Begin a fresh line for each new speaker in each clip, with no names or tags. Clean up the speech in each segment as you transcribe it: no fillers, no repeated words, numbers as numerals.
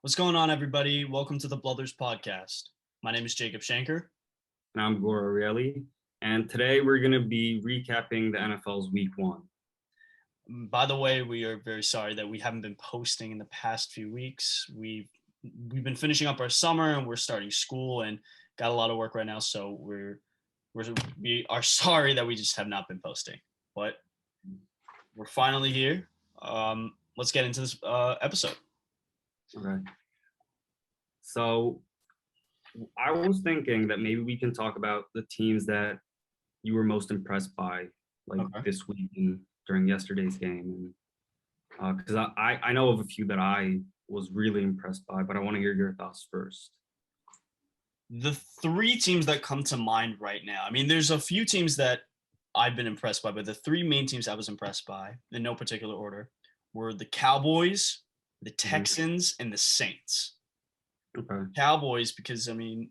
What's going on, everybody? Welcome to the Blothers podcast. My name is Jacob Shanker.
And I'm Gora Arieli. And today we're going to be recapping the NFL's Week 1.
By the way, we are very sorry that we haven't been posting in the past few weeks. We've been finishing up our summer and we're starting school and got a lot of work right now. So we are sorry that we just have not been posting. But we're finally here. Let's get into this episode.
Okay. So I was thinking that maybe we can talk about the teams that you were most impressed by, this week and during yesterday's game. And because I know of a few that I was really impressed by, but I want to hear your thoughts first.
The three teams that come to mind right now, I mean, there's a few teams that I've been impressed by, but the three main teams I was impressed by, in no particular order, were the Cowboys, the Texans, and the Saints.
Okay.
Cowboys, because I mean,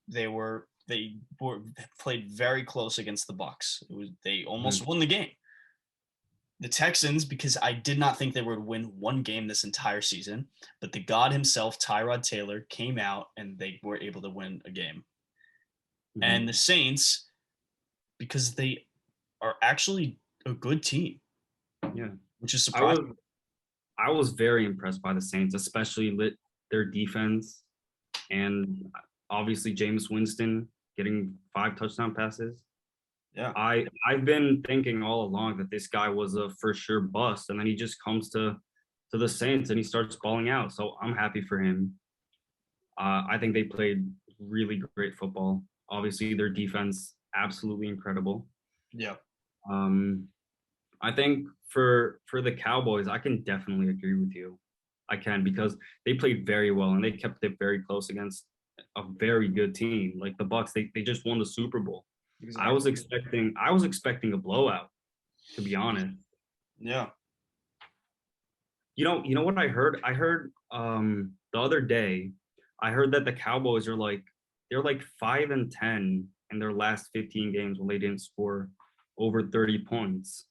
they played very close against the Bucs. They almost won the game. The Texans, because I did not think they would win one game this entire season, but the God himself, Tyrod Taylor, came out and they were able to win a game. Mm-hmm. And the Saints, because they are actually a good team.
Yeah.
Which is surprising.
I was very impressed by the Saints, especially their defense, and obviously Jameis Winston getting 5 touchdown passes.
Yeah,
I've been thinking all along that this guy was a for sure bust, and then he just comes to the Saints and he starts balling out. So I'm happy for him. I think they played really great football. Obviously, their defense absolutely incredible.
Yeah.
I think for the Cowboys, I can definitely agree with you. I can, because they played very well and they kept it very close against a very good team like the Bucs. They just won the Super Bowl. Exactly. I was expecting a blowout, to be honest.
Yeah.
You know what I heard? I heard the other day, I heard that the Cowboys are they're 5-10 in their last 15 games when they didn't score over 30 points.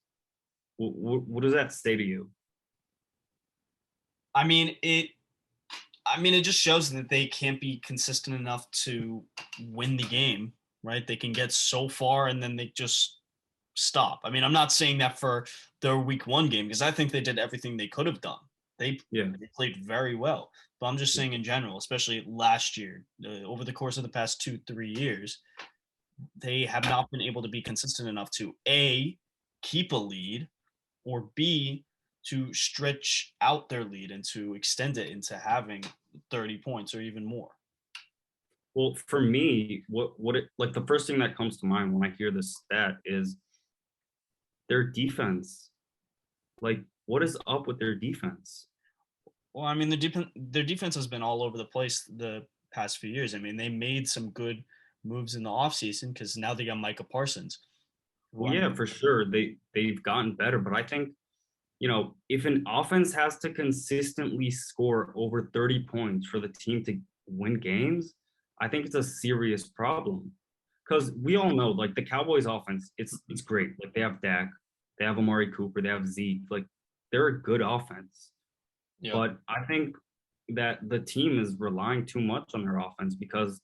What does that say to you?
I mean, it just shows that they can't be consistent enough to win the game, right? They can get so far and then they just stop. I mean, I'm not saying that for their week 1 game, because I think they did everything they could have done. They played very well. But I'm just saying in general, especially last year, over the course of the past 2-3 years, they have not been able to be consistent enough to A, keep a lead, or B, to stretch out their lead and to extend it into having 30 points or even more.
Well, for me, the first thing that comes to mind when I hear this stat is their defense. Like, what is up with their defense?
Well, I mean, their defense has been all over the place the past few years. I mean, they made some good moves in the offseason because now they got Micah Parsons.
Well, yeah, for sure. They've gotten better, but I think, if an offense has to consistently score over 30 points for the team to win games, I think it's a serious problem. Because we all know, the Cowboys offense, it's great. Like, they have Dak, they have Amari Cooper, they have Zeke. Like, they're a good offense. Yeah. But I think that the team is relying too much on their offense because,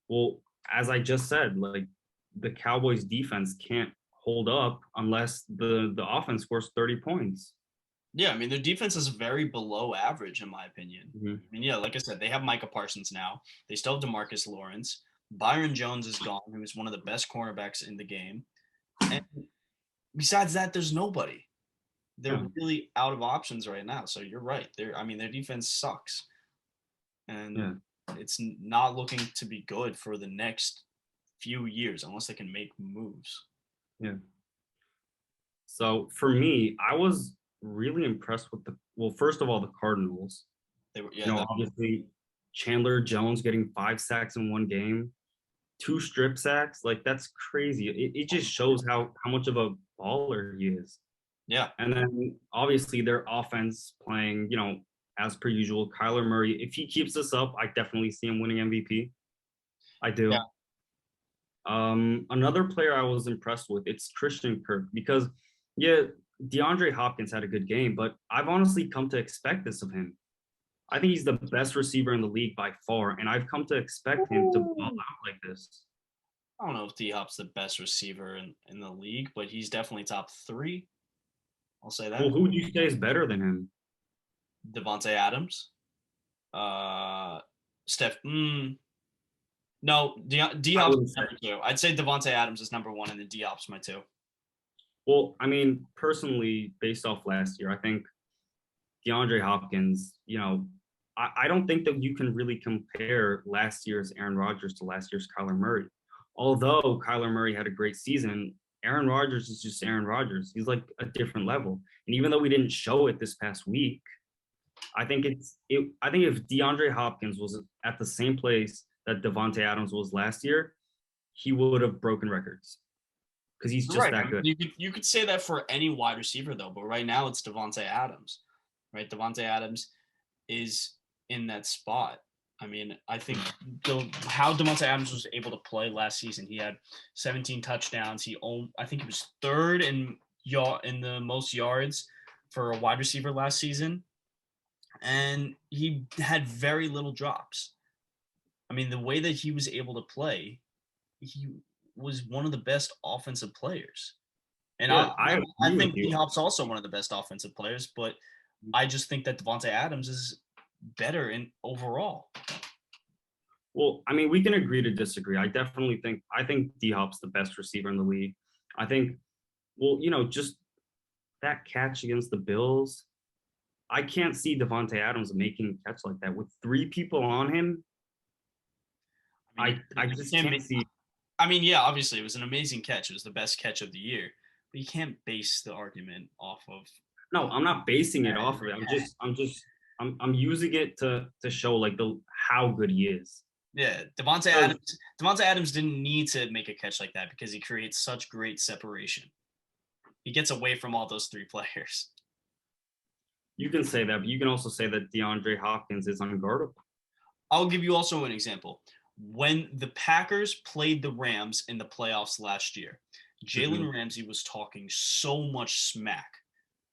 well, as I just said, the Cowboys defense can't hold up unless the offense scores 30 points.
Yeah, I mean, their defense is very below average, in my opinion. Mm-hmm. I mean, yeah, like I said, they have Micah Parsons now. They still have DeMarcus Lawrence. Byron Jones is gone, who is one of the best cornerbacks in the game. And besides that, there's nobody. They're really out of options right now. So you're right. Their defense sucks. And it's not looking to be good for the next few years unless they can make moves.
Yeah. So for me, I was really impressed with first of all, the Cardinals. They were, obviously Chandler Jones getting 5 sacks in one game, 2 strip sacks. That's crazy. It just shows how much of a baller he is.
Yeah.
And then obviously their offense playing, as per usual, Kyler Murray. If he keeps this up, I definitely see him winning MVP. I do.
Yeah.
Another player I was impressed with, it's Christian Kirk, because DeAndre Hopkins had a good game, but I've honestly come to expect this of him. I think he's the best receiver in the league by far, and I've come to expect him to ball out like this.
I don't know if D-Hop's the best receiver in the league, but he's definitely top 3. I'll say
Well,
that.
who do you say is better than him?
Devontae Adams. Steph. No,
I
D-Hop's
wouldn't say.
number 2. I'd say Devontae Adams is number 1, and then D-Hop's my 2.
Well, I mean, personally, based off last year, I think DeAndre Hopkins, I don't think that you can really compare last year's Aaron Rodgers to last year's Kyler Murray. Although Kyler Murray had a great season, Aaron Rodgers is just Aaron Rodgers. He's like a different level. And even though we didn't show it this past week, I think I think if DeAndre Hopkins was at the same place that Devontae Adams was last year, he would have broken records because he's just
Right.
that good.
You could say that for any wide receiver though, but right now it's Devontae Adams, right? Devontae Adams is in that spot. I mean, I think how Devontae Adams was able to play last season, he had 17 touchdowns. I think he was 3rd in the most yards for a wide receiver last season, and he had very little drops. I mean, the way that he was able to play, he was one of the best offensive players. And
Yeah,
I
agree with
think
you.
D-Hop's also one of the best offensive players, but I just think that Devontae Adams is better in overall.
Well, I mean, we can agree to disagree. I think D-Hop's the best receiver in the league. I think, well, just that catch against the Bills, I can't see Devontae Adams making a catch like that with 3 people on him. I just can't see.
I mean, yeah, obviously it was an amazing catch. It was the best catch of the year, but you can't base the argument off of.
No, I'm not basing it off of it. I'm using it to show like how good he is.
Yeah, Devontae Adams didn't need to make a catch like that because he creates such great separation. He gets away from all those 3 players.
You can say that, but you can also say that DeAndre Hopkins is unguardable.
I'll give you also an example. When the Packers played the Rams in the playoffs last year, Jalen Ramsey was talking so much smack.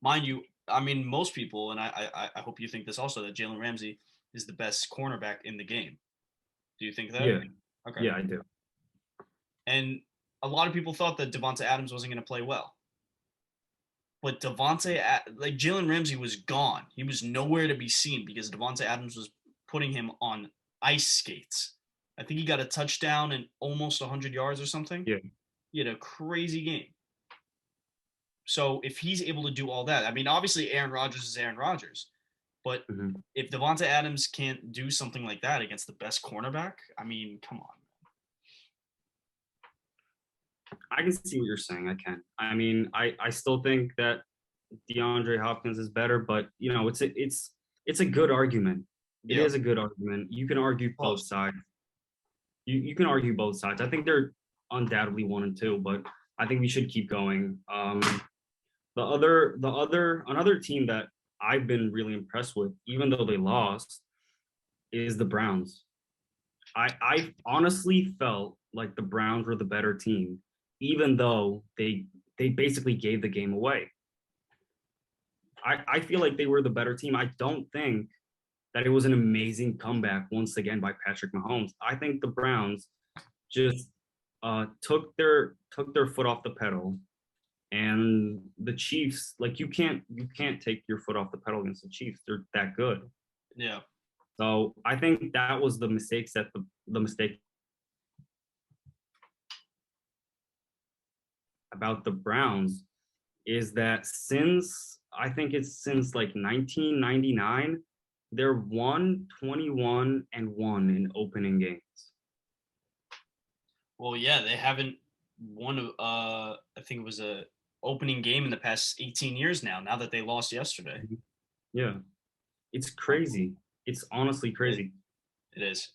Mind you, I mean, most people, and I hope you think this also, that Jalen Ramsey is the best cornerback in the game. Do you think that?
Yeah.
Okay.
Yeah, I do.
And a lot of people thought that Devontae Adams wasn't going to play well. But Jalen Ramsey was gone. He was nowhere to be seen because Devontae Adams was putting him on ice skates. I think he got a touchdown and almost 100 yards or something.
Yeah.
He had a crazy game. So if he's able to do all that, I mean, obviously Aaron Rodgers is Aaron Rodgers. But if Devontae Adams can't do something like that against the best cornerback, I mean, come on.
I can see what you're saying. I can. I mean, I still think that DeAndre Hopkins is better, but it's a good argument. It is a good argument. You can argue both sides. You can argue both sides. I think they're undoubtedly 1 and 2, but I think we should keep going. Another team that I've been really impressed with, even though they lost, is the Browns. I honestly felt like the Browns were the better team, even though they basically gave the game away. I feel like they were the better team. I don't think that it was an amazing comeback once again by Patrick Mahomes. I think the Browns just took their foot off the pedal, and the Chiefs, like you can't take your foot off the pedal against the Chiefs. They're that good.
Yeah.
So I think that was the mistake about the Browns is that since like 1999, they're 1-21-1 in opening games.
Well, yeah, they haven't won. I think it was a opening game in the past 18 years now. Now that they lost yesterday.
Yeah, it's crazy. It's honestly crazy.
It is.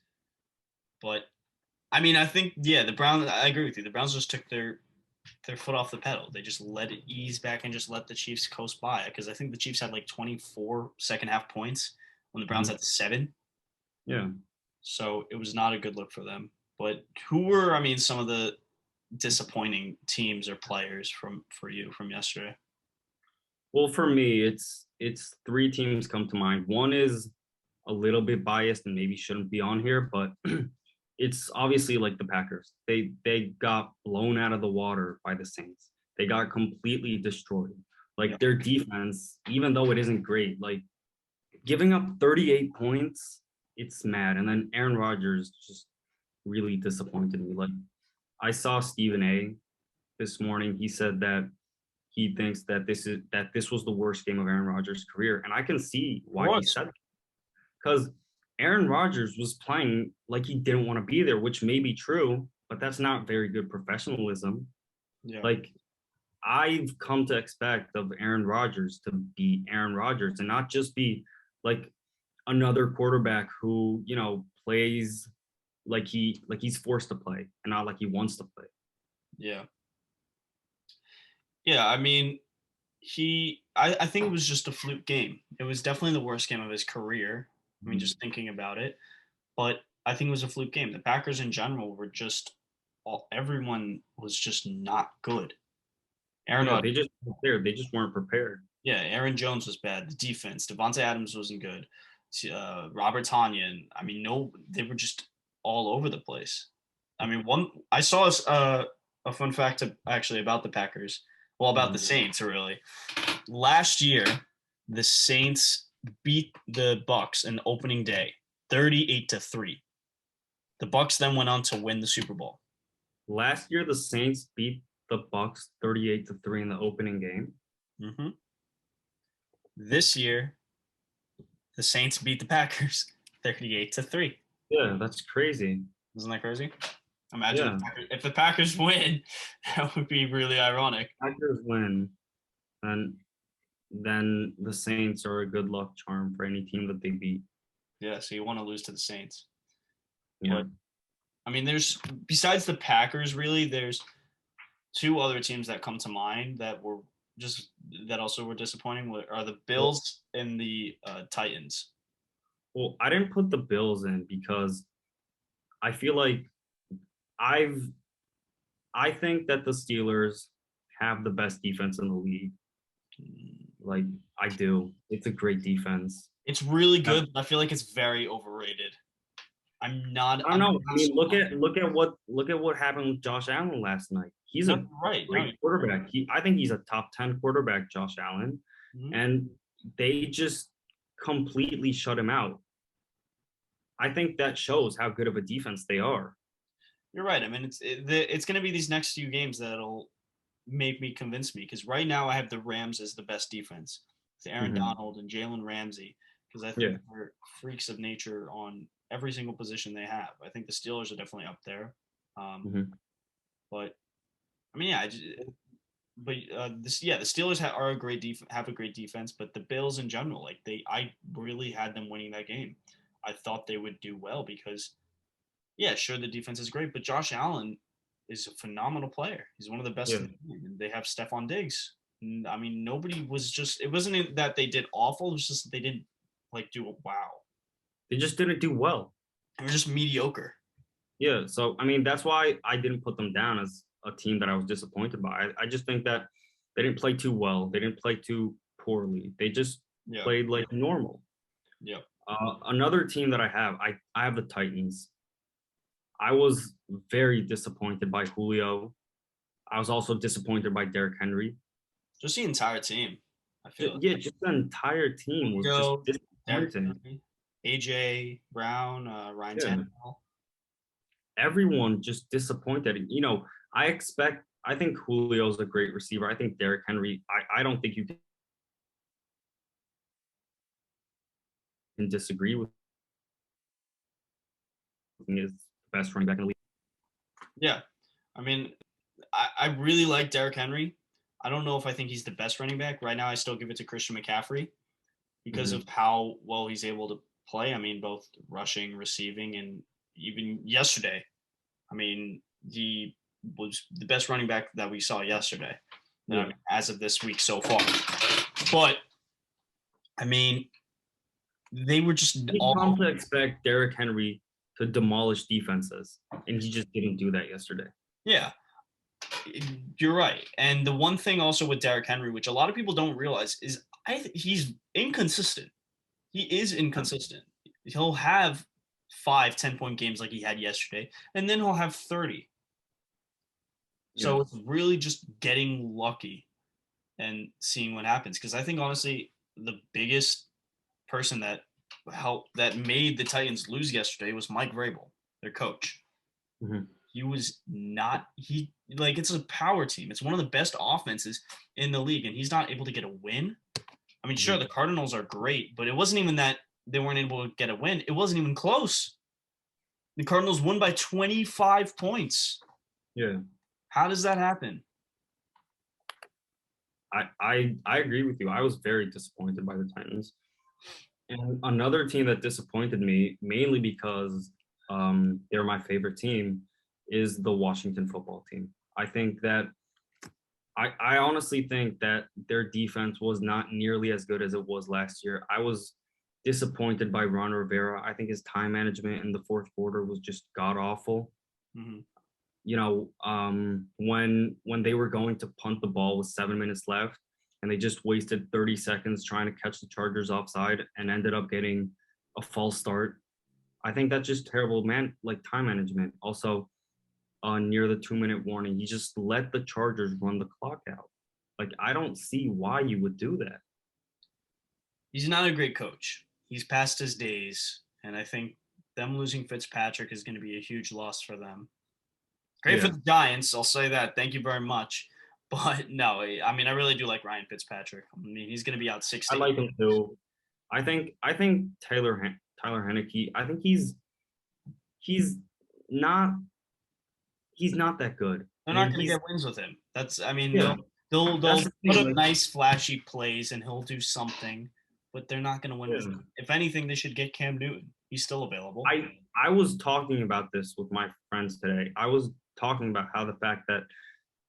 But I mean, I think the Browns. I agree with you. The Browns just took their foot off the pedal. They just let it ease back and just let the Chiefs coast by, because I think the Chiefs had like 24 second half points when the Browns had 7.
Yeah.
So it was not a good look for them. But who were, I mean, some of the disappointing teams or players for you from yesterday?
Well, for me, it's 3 teams come to mind. One is a little bit biased and maybe shouldn't be on here, but it's obviously like the Packers. They got blown out of the water by the Saints. They got completely destroyed.
Yeah.
Like their defense, even though it isn't great, like giving up 38 points, it's mad. And then Aaron Rodgers just really disappointed me. Like I saw Stephen A this morning. He said that he thinks that this was the worst game of Aaron Rodgers' career, and I can see why he said that. Because Aaron Rodgers was playing like he didn't want to be there, which may be true, but that's not very good professionalism.
Yeah.
Like I've come to expect of Aaron Rodgers to be Aaron Rodgers and not just be like another quarterback who, plays like he's forced to play and not like he wants to play.
Yeah. Yeah, I mean, I think it was just a fluke game. It was definitely the worst game of his career. I mean, just thinking about it. But I think it was a fluke game. The Packers in general were just everyone was just not good. Aaron
Yeah, they just weren't there. They just weren't prepared.
Yeah, Aaron Jones was bad. The defense, Devontae Adams wasn't good. Robert Tonyan, I mean, no, they were just all over the place. I mean, I saw a fun fact actually about the Packers. Well, about the Saints, really. Last year, the Saints beat the Bucks in opening day, 38-3. The Bucks then went on to win the Super Bowl.
Last year, the Saints beat the Bucks 38-3 in the opening game.
Mm-hmm. This year, the Saints beat the Packers 38-3.
Yeah, that's crazy.
Isn't that crazy? Imagine if the Packers win, that would be really ironic.
Packers win, and then the Saints are a good luck charm for any team that they beat.
Yeah, so you want to lose to the Saints.
Yeah.
But, I mean, besides the Packers, really, there's two other teams that come to mind that also were disappointing are the Bills and the Titans.
Well, I didn't put the Bills in because I feel like I think that the Steelers have the best defense in the league. Like I do. It's a great defense.
It's really good, but I feel like it's very overrated. I don't know.
I mean, look at what happened with Josh Allen last night. He's a great quarterback. I think he's a top 10 quarterback, Josh Allen. Mm-hmm. And they just completely shut him out. I think that shows how good of a defense they are.
You're right. I mean, it's going to be these next few games that'll make me convince me, because right now I have the Rams as the best defense. It's Aaron Donald and Jalen Ramsey, because I think they're freaks of nature on every single position they have. I think the Steelers are definitely up there. But I mean, the Steelers have a great defense, but the Bills in general, I really had them winning that game. I thought they would do well because, sure, the defense is great, but Josh Allen is a phenomenal player. He's one of the best in the league. And they have Stephon Diggs. I mean, it wasn't that they did awful. It was just that they didn't do a wow.
They just didn't do well.
They were just mediocre.
Yeah. So, I mean, that's why I didn't put them down as a team that I was disappointed by. I just think that they didn't play too well. They didn't play too poorly. They just played like normal.
Yeah.
Another team that I have the Titans. I was very disappointed by Julio. I was also disappointed by Derrick Henry.
Just the entire team, I feel.
Yeah, just the entire team was just disappointing.
AJ Brown, Ryan Tannehill.
Everyone just disappointed. I think Julio's a great receiver. I think Derrick Henry, I don't think you can disagree with him. Is the best running back in the league.
Yeah. I mean, I really like Derrick Henry. I don't know if I think he's the best running back. Right now, I still give it to Christian McCaffrey because of how well he's able to play. I mean, both rushing, receiving, and even yesterday. I mean, he was the best running back that we saw yesterday as of this week so far. But, I mean, they were just
all come to expect Derrick Henry to demolish defenses, and he just didn't do that yesterday.
Yeah, you're right. And the one thing also with Derrick Henry, which a lot of people don't realize, is he's inconsistent. He is inconsistent. He'll have 5 10-point games like he had yesterday, and then he'll have 30. So
Yeah.
it's really just getting lucky and seeing what happens. Because I think honestly, the biggest person that made the Titans lose yesterday was Mike Vrabel, their coach.
Mhm.
He was not he like it's a power team. It's one of the best offenses in the league, and he's not able to get a win. I mean, sure,
Mhm.
the Cardinals are great, but it wasn't even that they weren't able to get a win. It wasn't even close. The Cardinals won by 25 points.
Yeah.
How does that happen?
I agree with you. I was very disappointed by the Titans. And another team that disappointed me, mainly because they're my favorite team, is the Washington football team. I think that I honestly think that their defense was not nearly as good as it was last year. I was disappointed by Ron Rivera. I think his time management in the fourth quarter was just god awful.
Mm-hmm.
When they were going to punt the ball with 7 minutes left, and they just wasted 30 seconds trying to catch the Chargers offside and ended up getting a false start. I think that's just terrible, man. Like time management. Also, near the 2 minute warning, he just let the Chargers run the clock out. Like I don't see why you would do that.
He's not a great coach. He's past his days, and I think them losing Fitzpatrick is going to be a huge loss for them. Great for
Yeah,
the Giants, I'll say that. Thank you very much. But no, I mean, I really do like Ryan Fitzpatrick. I mean, he's going to be out 6
I
to 8.
like him too. I think Tyler Henneke. I think he's not he's not that good.
They're
I
not
mean,
going to
he's
get wins with him. That's, I mean,
yeah.
they'll
That's the
put
thing.
up
Like
nice flashy plays and he'll do something, but they're not going to win with
yeah.
him. If anything, they should get Cam Newton. He's still available.
I was talking about this with my friends today. I was talking about how the fact that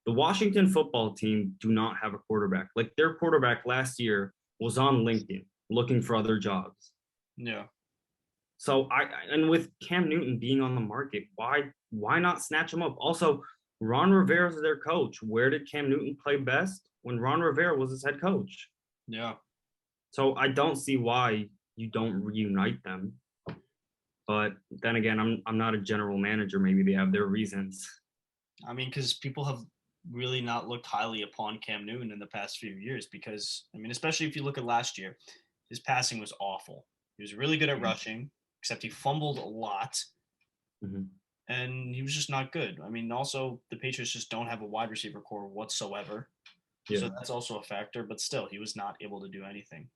the Washington football team do not have a quarterback. Like their quarterback last year was on LinkedIn looking for other jobs.
Yeah.
So and with Cam Newton being on the market, why not snatch him up? Also, Ron Rivera is their coach. Where did Cam Newton play best? When Ron Rivera was his head coach.
Yeah.
So I don't see why you don't reunite them. But then again, I'm not a general manager. Maybe they have their reasons.
I mean, because people have really not looked highly upon Cam Newton in the past few years. Because I mean, especially if you look at last year, his passing was awful. He was really good at rushing, except he fumbled a lot,
Mhm.
and he was just not good. I mean, also the Patriots just don't have a wide receiver core whatsoever, so
Yeah.
that's also a factor. But still, he was not able to do anything.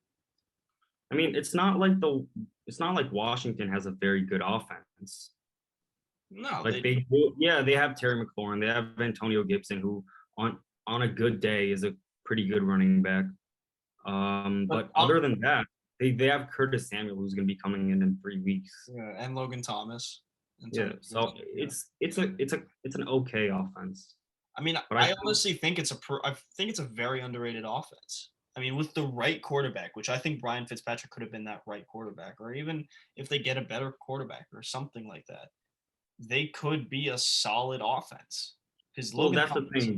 I mean, it's not like Washington has a very good offense.
No,
Like
they
they do, yeah, they have Terry McLaurin, they have Antonio Gibson, who on a good day is a pretty good running back.
but
But other than that, they have Curtis Samuel, who's going to be coming in 3 weeks.
yeah, and Logan Thomas. And
Yeah, so
yeah.
it's an okay offense.
I mean,
But I
I
think
honestly think I think it's a very underrated offense. I mean, with the right quarterback, which I think Brian Fitzpatrick could have been that right quarterback, or even if they get a better quarterback or something like that, they could be a solid offense. Because
well,
Logan
that's the
Thomas,
thing.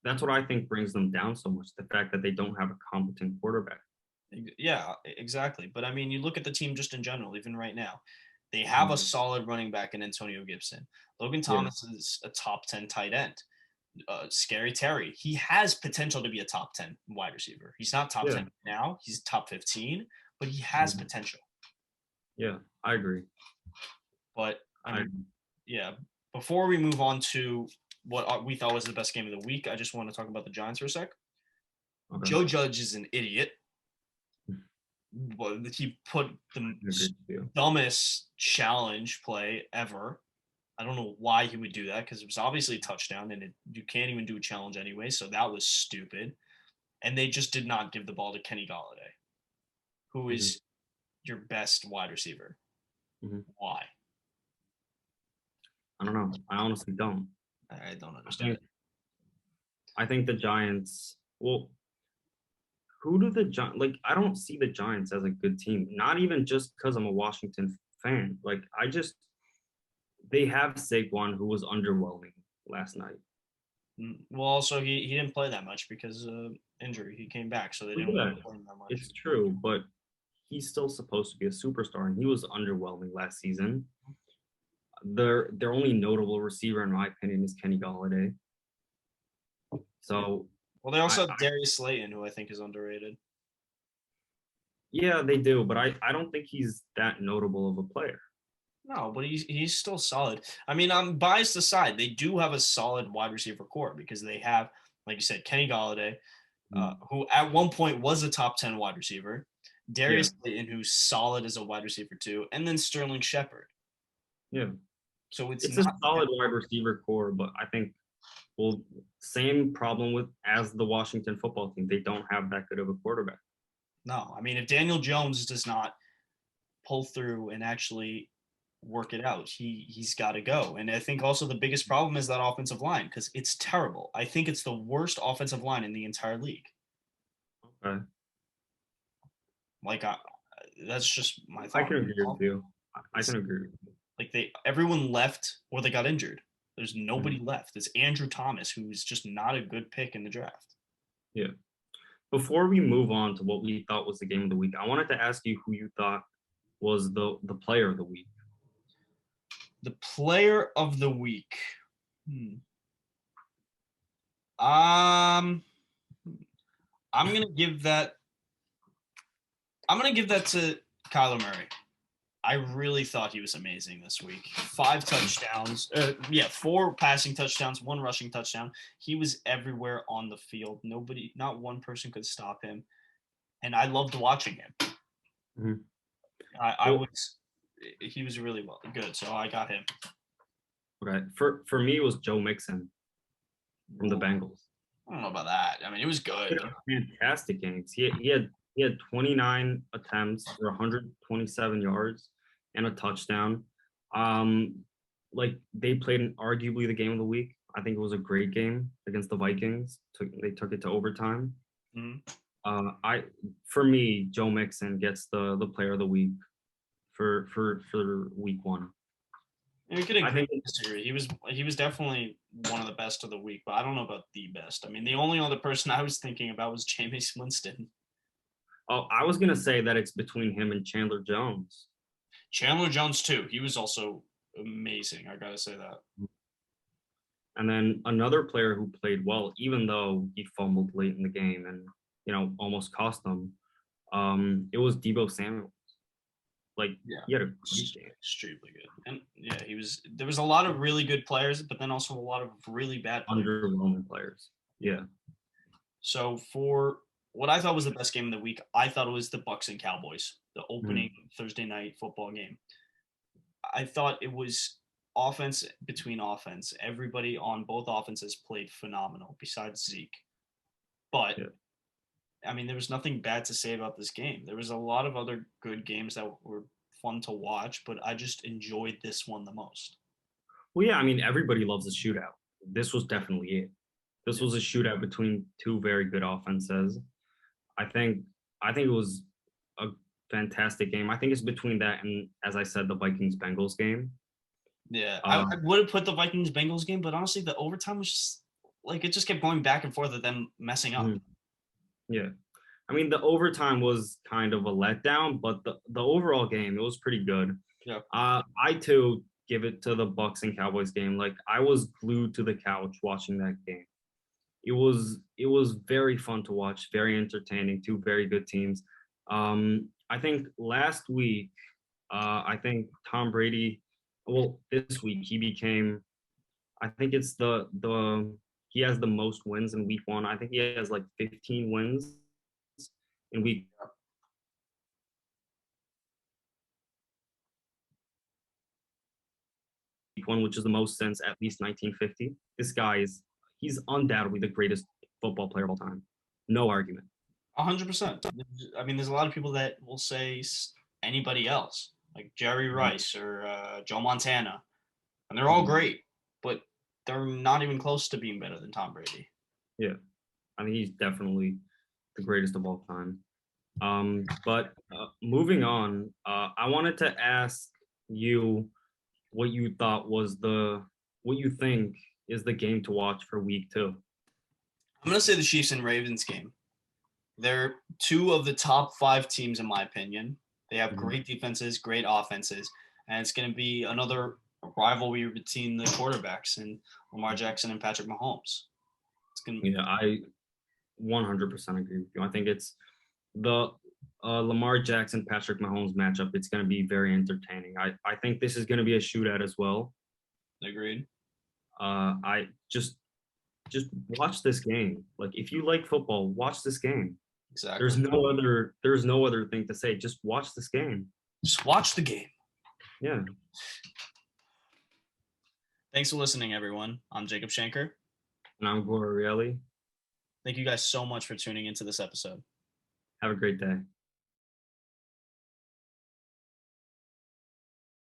That's what I think brings them down so much. The fact that they don't have a competent quarterback.
yeah, exactly. But I mean, you look at the team just in general, even right now, they have a
Mhm.
solid running back in Antonio Gibson. Logan
Yeah,
Thomas is a top 10 tight end. Scary Terry. He has potential to be a top 10 wide receiver. He's not top
yeah,
10 now. He's top 15, but he has
mhm.
potential.
Yeah. I agree.
But I
I
mean, yeah. Before we move on to what we thought was the best game of the week, I just want to talk about the Giants for a sec.
okay.
Joe Judge is an idiot. He put the
I agree with you.
dumbest challenge play ever. I don't know why he would do that because it was obviously a touchdown and you can't even do a challenge anyway. So that was stupid. And they just did not give the ball to Kenny Galladay, who
Mhm,
is your best wide receiver.
mhm.
Why?
I don't know. I honestly don't.
I don't
I
understand
think
it.
I think the Giants. Well, who do the Giants like? I don't see the Giants as a good team. Not even just because I'm a Washington fan. Like I just they have Saquon, who was underwhelming last night.
Well, also he didn't play that much because of injury. He came back, so they
Look
didn't
at
really
that.
play him that much.
It's true, but he's still supposed to be a superstar, and he was underwhelming last season. Their only notable receiver, in my opinion, is Kenny Galladay. So,
Well, they also have Darius Slayton, who I think is underrated.
yeah, they do, but I don't think he's that notable of a player.
No, but he's still solid. I mean, I'm biased aside. They do have a solid wide receiver core because they have, like you said, Kenny Galladay, who at one point was a top 10 wide receiver, Darius Slayton, who's solid as a wide receiver too, and then Sterling Shepard.
Yeah.
So it's
a solid wide receiver core, but I think, well, same problem as the Washington football team. They don't have that good of a quarterback.
No, I mean, if Daniel Jones does not pull through and actually work it out, he's got to go. And I think also the biggest problem is that offensive line because it's terrible. I think it's the worst offensive line in the entire league.
Okay.
Like, that's just my thought.
I can agree with you. I can agree with you.
Like everyone left or they got injured. There's nobody left. It's Andrew Thomas, who's just not a good pick in the draft.
Yeah. Before we move on to what we thought was the game of the week, I wanted to ask you who you thought was the player of the week.
The player of the week. I'm gonna give that to Kyler Murray. I really thought he was amazing this week. 5 touchdowns. 4 passing touchdowns, 1 rushing touchdown. He was everywhere on the field. Not one person could stop him. And I loved watching him. Mm-hmm. He was really good. So I got him.
Okay. For me, it was Joe Mixon from the Bengals.
I don't know about that. I mean, it was good.
Fantastic games. He had 29 attempts for 127 yards and a touchdown. Like they played arguably the game of the week. I think it was a great game against the Vikings. They took it to overtime. Mm-hmm. For me, Joe Mixon gets the player of the week for week 1.
We could agree and disagree. He was definitely one of the best of the week, but I don't know about the best. I mean, the only other person I was thinking about was Jameis Winston.
Oh, I was gonna say that it's between him and Chandler Jones.
Chandler Jones too. He was also amazing. I gotta say that.
And then another player who played well, even though he fumbled late in the game and almost cost them, it was Deebo Samuel. He had a great game.
Extremely good. And there was a lot of really good players, but then also a lot of really bad players.
Underwhelming players. Yeah.
So for what I thought was the best game of the week, I thought it was the Bucs and Cowboys, the opening Thursday night football game. I thought it was offense between offense. Everybody on both offenses played phenomenal besides Zeke. But I mean, there was nothing bad to say about this game. There was a lot of other good games that were fun to watch, but I just enjoyed this one the most.
Well, yeah, I mean, everybody loves a shootout. This was definitely it. This was a shootout between 2 very good offenses. I think it was a fantastic game. I think it's between that and, as I said, the Vikings-Bengals game.
Yeah, I would have put the Vikings-Bengals game, but honestly, the overtime was just it just kept going back and forth of them messing up.
Yeah. I mean, the overtime was kind of a letdown, but the overall game, it was pretty good.
Yeah.
I too give it to the Bucs and Cowboys game. I was glued to the couch watching that game. It was very fun to watch, very entertaining, 2 very good teams. I think last week, I think Tom Brady, this week he became, I think it's he has the most wins in week 1. I think he has 15 wins in week 1, which is the most since at least 1950. This guy he's undoubtedly the greatest football player of all time. No argument.
100%. I mean, there's a lot of people that will say anybody else, like Jerry Rice or Joe Montana, and they're all great, but they're not even close to being better than Tom Brady.
Yeah, I mean, he's definitely the greatest of all time. But moving on, I wanted to ask you what you thought was what you think is the game to watch for week 2.
I'm going to say the Chiefs and Ravens game. They're two of the top 5 teams in my opinion. They have
Mhm.
great defenses, great offenses, and it's going to be another rivalry between the quarterbacks and Lamar Jackson and Patrick Mahomes. It's going to
Yeah, I 100% agree with you. I think it's the Lamar Jackson Patrick Mahomes matchup. It's going to be very entertaining. I think this is going to be a shootout as well.
agreed.
I just watch this game. Like if you like football, watch this game.
Exactly.
There's no other thing to say. Just watch this game.
Just watch the game.
Yeah.
Thanks for listening, everyone. I'm Jacob Shanker.
And I'm Gorielli.
Thank you guys so much for tuning into this episode.
Have a great day.